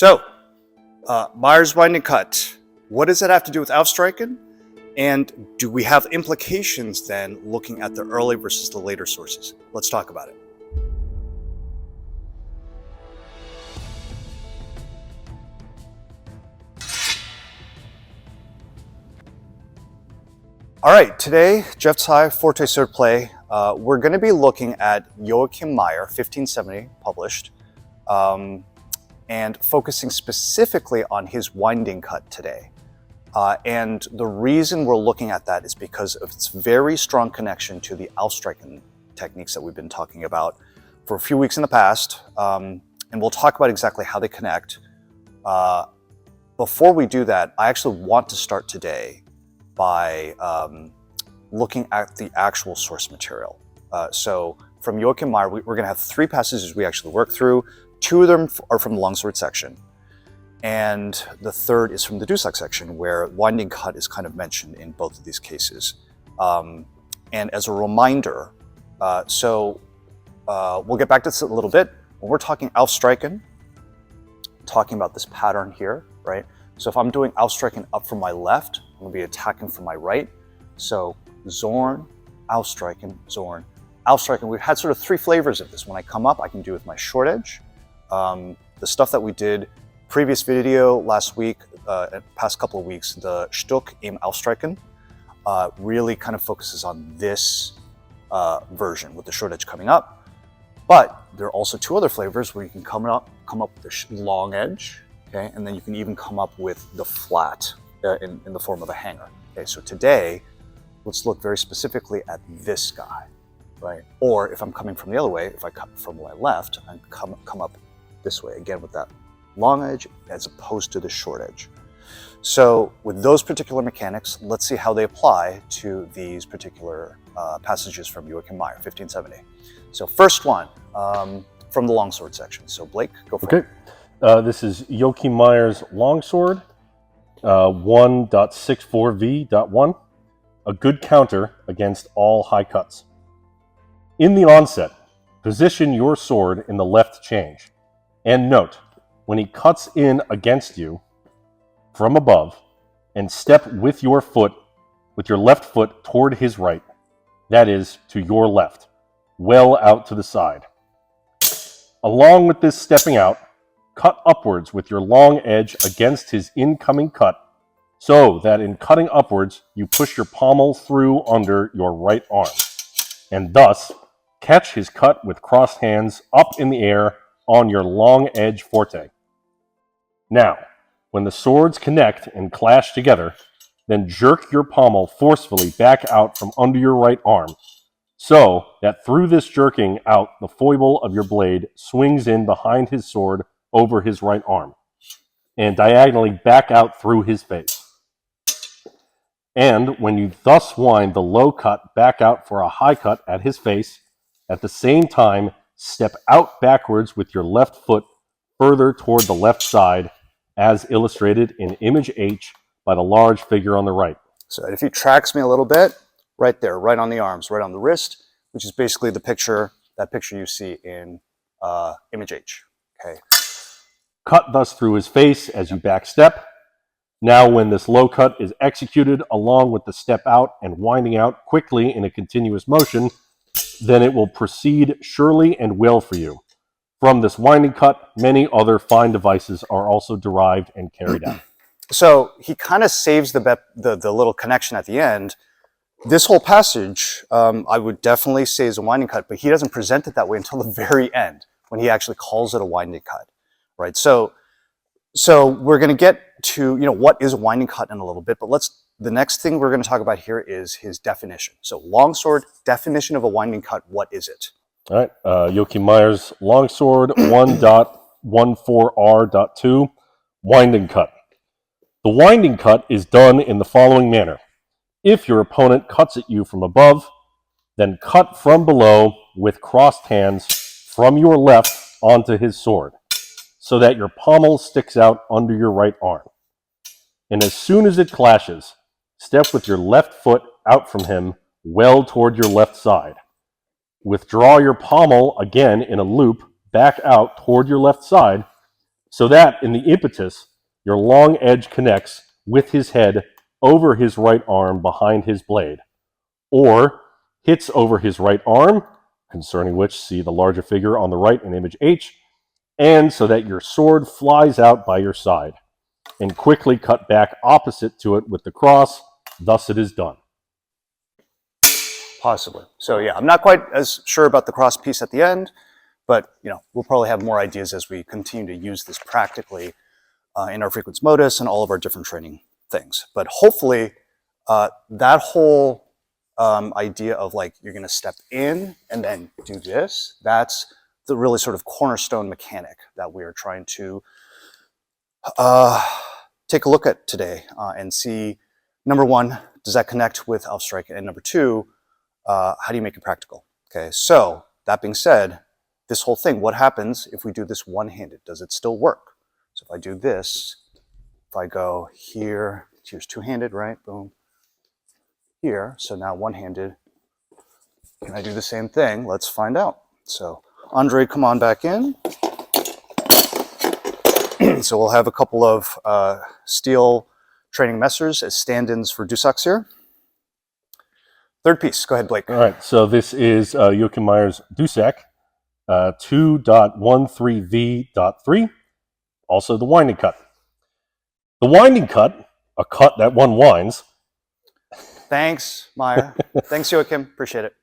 So, Meyer's winding cut. What does that have to do with Aufstreichen? And do we have implications then looking at the early versus the later sources? Let's talk about it. All right, today, Jeff Tsai, Forte Third Play, we're going to be looking at Joachim Meyer, 1570, published, and focusing specifically on his winding cut today. And the reason we're looking at that is because of its very strong connection to the Austreichen techniques that we've been talking about for a few weeks in the past. And we'll talk about exactly how they connect. Before we do that, I actually want to start today by looking at the actual source material. So from Joachim Meyer, we're going to have three passages we actually work through. Two of them are from the longsword section, and the third is from the dussack section, where winding cut is kind of mentioned in both of these cases. And as a reminder, we'll get back to this a little bit. When we're talking Aufstreichen, talking about this pattern here, right? So if I'm doing Aufstreichen up from my left, I'm going to be attacking from my right. So Zorn, Aufstreichen, Zorn, Aufstreichen. We've had sort of three flavors of this. When I come up, I can do with my short edge. The stuff that we did previous video last week, past couple of weeks, the Stück im Aufstreichen, really kind of focuses on this version with the short edge coming up. But there are also two other flavors where you can come up with the long edge, okay, and then you can even come up with the flat in the form of a hanger. Okay, so today, let's look very specifically at this guy, right? Or if I'm coming from the other way, if I come from my left, I come up this way, again with that long edge as opposed to the short edge. So with those particular mechanics, let's see how they apply to these particular passages from Joachim Meyer, 1570. So first one, from the longsword section. So Blake, go for it. Okay, this is Joachim Meyer's longsword, 1.64v.1, a good counter against all high cuts. In the onset, position your sword in the left change. And note, when he cuts in against you from above and step with your left foot toward his right, that is, to your left, well out to the side. Along with this stepping out, cut upwards with your long edge against his incoming cut, so that in cutting upwards, you push your pommel through under your right arm, and thus catch his cut with crossed hands up in the air on your long edge forte. Now, when the swords connect and clash together, then jerk your pommel forcefully back out from under your right arm, so that through this jerking out, the foible of your blade swings in behind his sword over his right arm, and diagonally back out through his face. And when you thus wind the low cut back out for a high cut at his face, at the same time, step out backwards with your left foot further toward the left side, as illustrated in image H by the large figure on the right. So if you tracks me a little bit, right there, right on the arms, right on the wrist, which is basically that picture you see in image H. Okay. Cut thus through his face as you back step. Now when this low cut is executed along with the step out and winding out quickly in a continuous motion, then it will proceed surely and well for you. From this winding cut, many other fine devices are also derived and carried out. So he kind of saves the little connection at the end. This whole passage, I would definitely say is a winding cut, but he doesn't present it that way until the very end, when he actually calls it a winding cut, right? So we're going to get to, what is a winding cut in a little bit, but the next thing we're going to talk about here is his definition. So longsword, definition of a winding cut, what is it? All right, Joachim Meyer's longsword 1.14r.2, winding cut. The winding cut is done in the following manner. If your opponent cuts at you from above, then cut from below with crossed hands from your left onto his sword, so that your pommel sticks out under your right arm. And as soon as it clashes, step with your left foot out from him well toward your left side. Withdraw your pommel again in a loop back out toward your left side, so that in the impetus, your long edge connects with his head over his right arm behind his blade, or hits over his right arm, concerning which see the larger figure on the right in image H, and so that your sword flies out by your side, and quickly cut back opposite to it with the cross, thus it is done. Possibly. So yeah, I'm not quite as sure about the cross piece at the end, but we'll probably have more ideas as we continue to use this practically in our frequency modus and all of our different training things. But hopefully that whole idea of like you're going to step in and then do this, that's the really sort of cornerstone mechanic that we are trying to take a look at today and see, number one, does that connect with Aufstreichen? And number two, how do you make it practical? Okay, so that being said, this whole thing, what happens if we do this one-handed? Does it still work? So if I do this, if I go here, here's two-handed, right? Boom. Here, so now one-handed. Can I do the same thing? Let's find out. So Andre, come on back in. So we'll have a couple of steel training messers as stand-ins for dussacks here. Third piece, go ahead, Blake. All right, so this is Joachim Meyer's dussack 2.13v.3, also the winding cut. The winding cut, a cut that one winds. Thanks, Meyer. Thanks, Joachim. Appreciate it.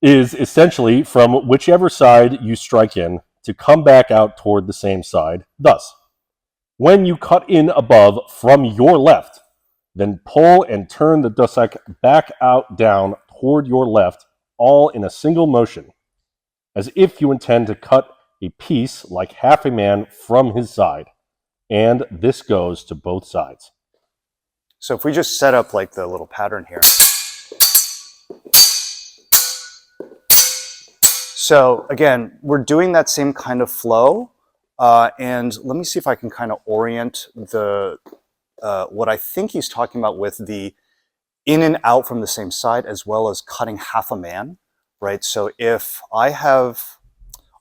Is essentially from whichever side you strike in to come back out toward the same side. Thus, when you cut in above from your left, then pull and turn the dussack back out down toward your left, all in a single motion, as if you intend to cut a piece like half a man from his side. And this goes to both sides. So if we just set up like the little pattern here. So again, we're doing that same kind of flow. And let me see if I can kind of orient the what I think he's talking about with the in and out from the same side, as well as cutting half a man, right? So if I have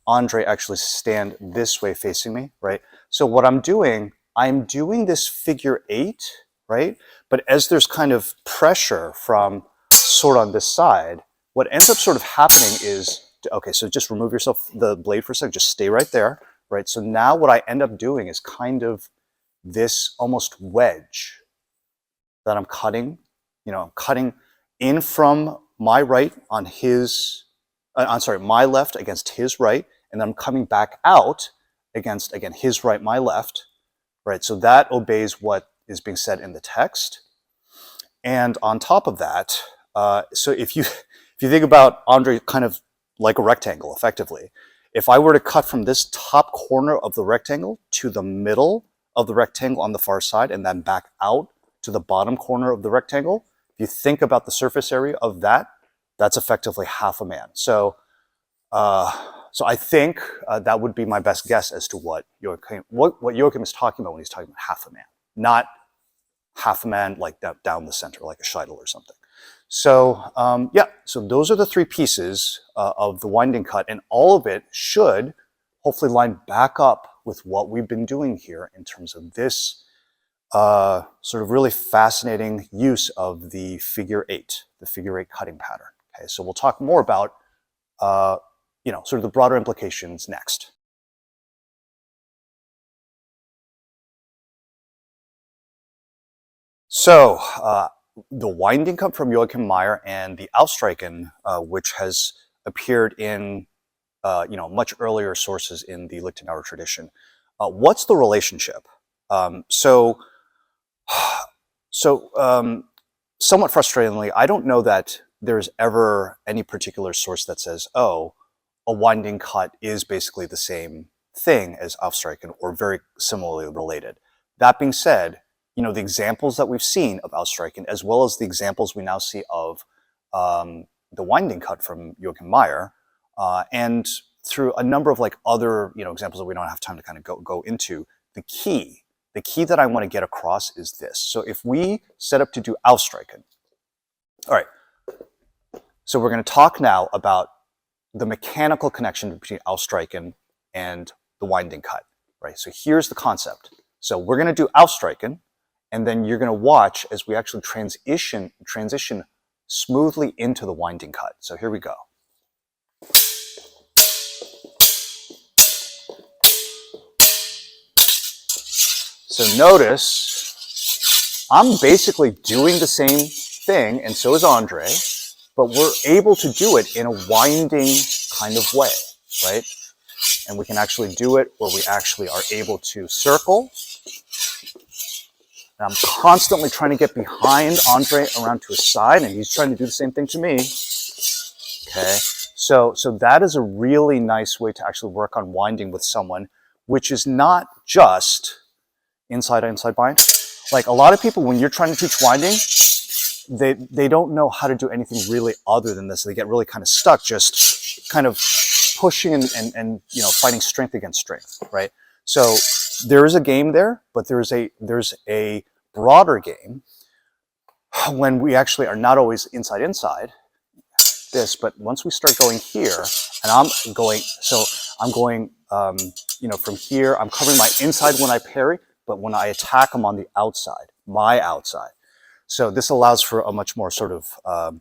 Andre actually stand this way facing me, right? So what I'm doing this figure eight, right? But as there's kind of pressure from sword on this side, what ends up sort of happening is, okay, so just remove yourself the blade for a second, just stay right there, right? So now what I end up doing is kind of this almost wedge that I'm cutting, I'm cutting in from my right on his, my left against his right, and then I'm coming back out against, again, his right, my left, right? So that obeys what is being said in the text. And on top of that, so if you think about Andre kind of like a rectangle, effectively, if I were to cut from this top corner of the rectangle to the middle of the rectangle on the far side, and then back out to the bottom corner of the rectangle, if you think about the surface area of that, that's effectively half a man. So, so I think that would be my best guess as to what Joachim is talking about when he's talking about half a man, not half a man like down the center, like a shuttle or something. So yeah, so those are the three pieces of the winding cut, and all of it should hopefully line back up with what we've been doing here in terms of this sort of really fascinating use of the figure eight cutting pattern. Okay, so we'll talk more about sort of the broader implications next. So the winding cut from Joachim Meyer and the Aufstreichen, which has appeared in much earlier sources in the Liechtenauer tradition. What's the relationship? Somewhat frustratingly, I don't know that there's ever any particular source that says, oh, a winding cut is basically the same thing as Aufstreichen or very similarly related. That being said, the examples that we've seen of Austreichen, as well as the examples we now see of the winding cut from Joachim Meyer, and through a number of other examples that we don't have time to kind of go into, the key that I want to get across is this. So if we set up to do Austreichen, all right, so we're going to talk now about the mechanical connection between Austreichen and the winding cut. right? So here's the concept. So we're going to do Aufstreichen, and then you're going to watch as we actually transition smoothly into the winding cut. So here we go. So notice, I'm basically doing the same thing, and so is Andre, but we're able to do it in a winding kind of way, right? And we can actually do it where we actually are able to circle. And I'm constantly trying to get behind Andre around to his side, and he's trying to do the same thing to me. Okay, so that is a really nice way to actually work on winding with someone, which is not just inside bind. Like a lot of people, when you're trying to teach winding, they don't know how to do anything really other than this. They get really kind of stuck, just kind of pushing and you know, fighting strength against strength, right? So there is a game there, but there's a broader game when we actually are not always inside this, but once we start going here, and I'm going, you know, from here, I'm covering my inside when I parry, but when I attack, I'm on the outside, my outside. So this allows for a much more sort of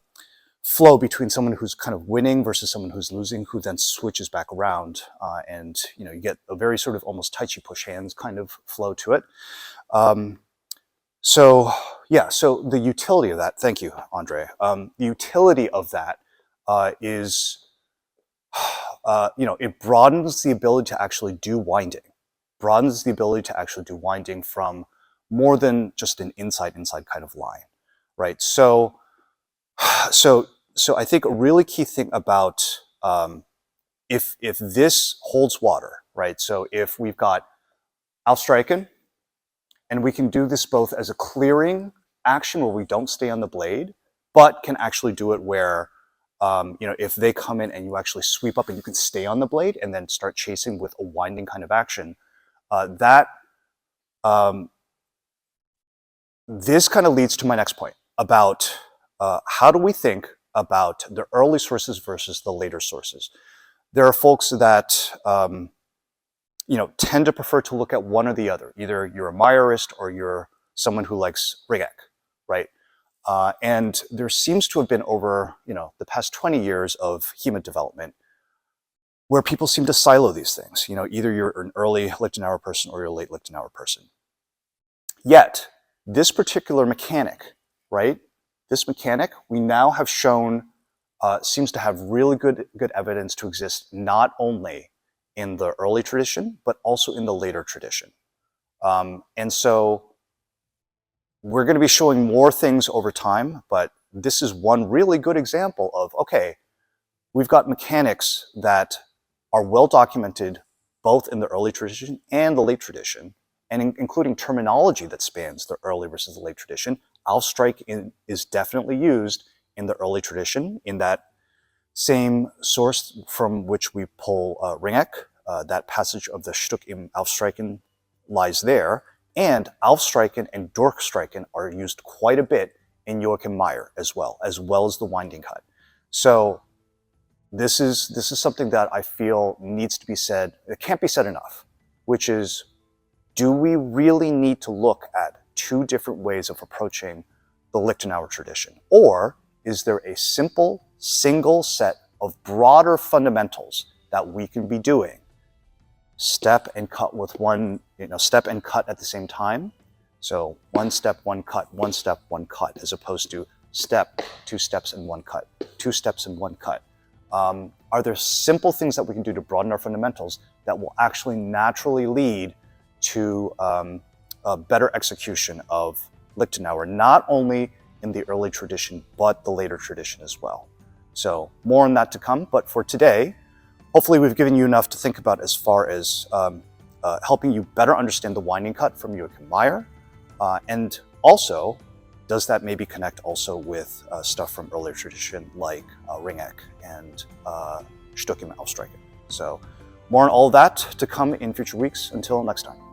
flow between someone who's kind of winning versus someone who's losing, who then switches back around, and you know, you get a very sort of almost Tai Chi push hands kind of flow to it. So yeah, so the utility of that, thank you, Andre. The utility of that is, you know, it broadens the ability to actually do winding, broadens the ability to actually do winding from more than just an inside kind of line, right? So I think a really key thing about if this holds water, right? So if we've got Aufstreichen, and we can do this both as a clearing action where we don't stay on the blade, but can actually do it where, you know, if they come in and you actually sweep up and you can stay on the blade and then start chasing with a winding kind of action, this kind of leads to my next point about how do we think about the early sources versus the later sources. There are folks that you know, tend to prefer to look at one or the other. Either you're a Meyerist or you're someone who likes Ringek, right? And there seems to have been over, you know, the past 20 years of HEMA development where people seem to silo these things. You know, either you're an early Liechtenauer person or you're a late Liechtenauer person. Yet, this particular mechanic, right? This mechanic, we now have shown, seems to have really good evidence to exist not only in the early tradition, but also in the later tradition. And so we're going to be showing more things over time, but this is one really good example of, okay, we've got mechanics that are well documented both in the early tradition and the late tradition, and including terminology that spans the early versus the late tradition. Aufstreichen is definitely used in the early tradition, in that same source from which we pull Ringek. That passage of the Stück im Aufstreichen lies there. And Aufstreichen and Durchstreichen are used quite a bit in Joachim Meyer as well as the winding cut. So this is something that I feel needs to be said. It can't be said enough, which is, do we really need to look at two different ways of approaching the Liechtenauer tradition? Or is there a simple, single set of broader fundamentals that we can be doing? Step and cut with one, you know, step and cut at the same time. So one step, one cut, one step, one cut, as opposed to step, two steps and one cut, two steps and one cut. Are there simple things that we can do to broaden our fundamentals that will actually naturally lead to a better execution of Liechtenauer, not only in the early tradition, but the later tradition as well? So more on that to come, but for today, hopefully we've given you enough to think about as far as helping you better understand the winding cut from Joachim Meyer. And also, does that maybe connect also with stuff from earlier tradition like Ringek and Stück im Aufstreichen? So more on all of that to come in future weeks. Until next time.